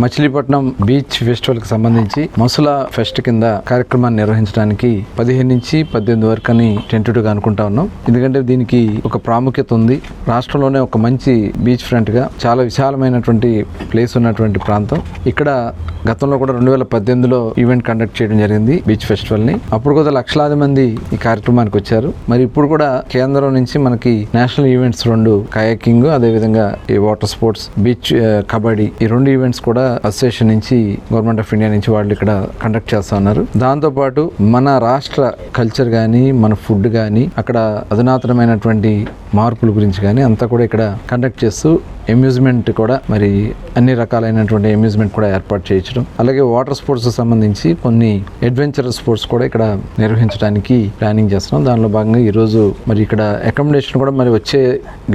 Machilipatnam beach festival కి సంబంధించి Masula pest కింద కార్యక్రమాన్ని నిర్వహించడానికి 15 నుంచి 18 వరకు అని టెంటెడ్గా అనుకుంటా ఉన్నాం. ఎందుకంటే దీనికి ఒక ప్రాముఖ్యత ఉంది. రాష్ట్రంలోనే ఒక మంచి బీచ్ ఫ్రంట్ గా చాలా విశాలమైనటువంటి ప్లేస్ ఉన్నటువంటి ప్రాంతం. ఇక్కడ గతంలో కూడా 2018లో ఈవెంట్ కండక్ట్ చేయడం జరిగింది బీచ్ ఫెస్టివల్ ని. అప్పుడు కూడా లక్షలాది మంది ఈ కార్యక్రమానికి వచ్చారు. మరి ఇప్పుడు కూడా కేంద్రం నుంచి మనకి నేషనల్ ఈవెంట్స్ 2 కయాకింగ్, అదేవిధంగా ఈ వాటర్ స్పోర్ట్స్, బీచ్ కబడ్డీ, ఈ 2 ఈవెంట్స్ కూడా అసోసియేషన్ నుంచి, గవర్నమెంట్ ఆఫ్ ఇండియా నుంచి వాళ్ళు ఇక్కడ కండక్ట్ చేస్తా ఉన్నారు. దాంతోపాటు మన రాష్ట్ర కల్చర్ కానీ, మన ఫుడ్ కానీ, అక్కడ అధునాతనమైనటువంటి మార్పుల గురించి కానీ అంతా కూడా ఇక్కడ కండక్ట్ చేస్తూ అమ్యూజ్మెంట్ కూడా, మరి అన్ని రకాలైనటువంటి అమ్యూజ్మెంట్ కూడా ఏర్పాటు చేయించడం, అలాగే వాటర్ స్పోర్ట్స్ సంబంధించి కొన్ని అడ్వెంచర్ స్పోర్ట్స్ కూడా ఇక్కడ నిర్వహించడానికి ప్లానింగ్ చేస్తున్నాం. దానిలో భాగంగా ఈరోజు మరి ఇక్కడ అకామిడేషన్ కూడా మరి వచ్చే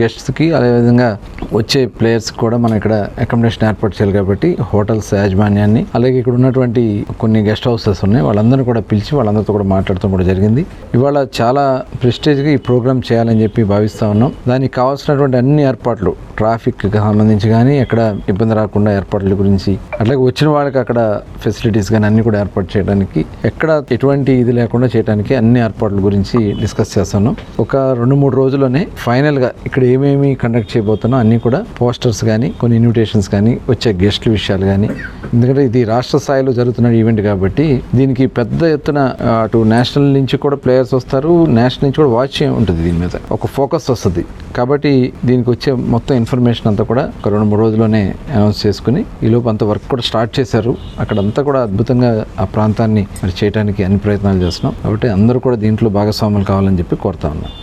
గెస్ట్స్కి, అదేవిధంగా వచ్చే ప్లేయర్స్కి కూడా మనం ఇక్కడ అకామిడేషన్ ఏర్పాటు చేయాలి. కాబట్టి హోటల్స్ యాజమాన్యాన్ని, అలాగే ఇక్కడ ఉన్నటువంటి కొన్ని గెస్ట్ హౌసెస్ ఉన్నాయి, వాళ్ళందరినీ కూడా పిలిచి వాళ్ళందరితో కూడా మాట్లాడటం కూడా జరిగింది. ఇవాళ చాలా ప్రెస్టేజ్గా ఈ ప్రోగ్రామ్ చేయాలని చెప్పి భావిస్తా ఉన్నాం. దానికి కావాల్సినటువంటి అన్ని ఏర్పాట్లు, ట్రాఫిక్ సంబంధించి కానీ ఎక్కడ ఇబ్బంది రాకుండా ఏర్పాట్ల గురించి, అట్లాగే వచ్చిన వాళ్ళకి అక్కడ ఫెసిలిటీస్ కానీ అన్ని కూడా ఏర్పాటు చేయడానికి, ఎక్కడ ఎటువంటి ఇది లేకుండా చేయడానికి అన్ని ఏర్పాట్ల గురించి డిస్కస్ చేస్తున్నాం. ఒక 2-3 రోజుల్లోనే ఫైనల్ గా ఇక్కడ ఏమేమి కండక్ట్ చేయబోతున్నాం అన్ని కూడా పోస్టర్స్ కానీ, కొన్ని ఇన్విటేషన్స్ కానీ, వచ్చే గెస్ట్ల విషయాలు కానీ, ఎందుకంటే ఇది రాష్ట్ర స్థాయిలో జరుగుతున్న ఈవెంట్ కాబట్టి దీనికి పెద్ద ఎత్తున అటు నేషనల్ నుంచి కూడా ప్లేయర్స్ వస్తారు, నేషనల్ నుంచి కూడా వాచ్ ఉంటుంది, దీని మీద ఒక ఫోకస్ వస్తుంది. కాబట్టి దీనికి వచ్చే మొత్తం ఇన్ఫర్మేషన్ అంతా కూడా ఒక 2-3 రోజుల్లోనే అనౌన్స్ చేసుకుని, ఈ లోపు అంత వర్క్ కూడా స్టార్ట్ చేశారు. అక్కడంతా కూడా అద్భుతంగా ఆ ప్రాంతాన్ని మరి చేయడానికి అన్ని ప్రయత్నాలు చేస్తున్నాం. కాబట్టి అందరూ కూడా దీంట్లో భాగస్వాములు కావాలని చెప్పి కోరుతా ఉన్నాం.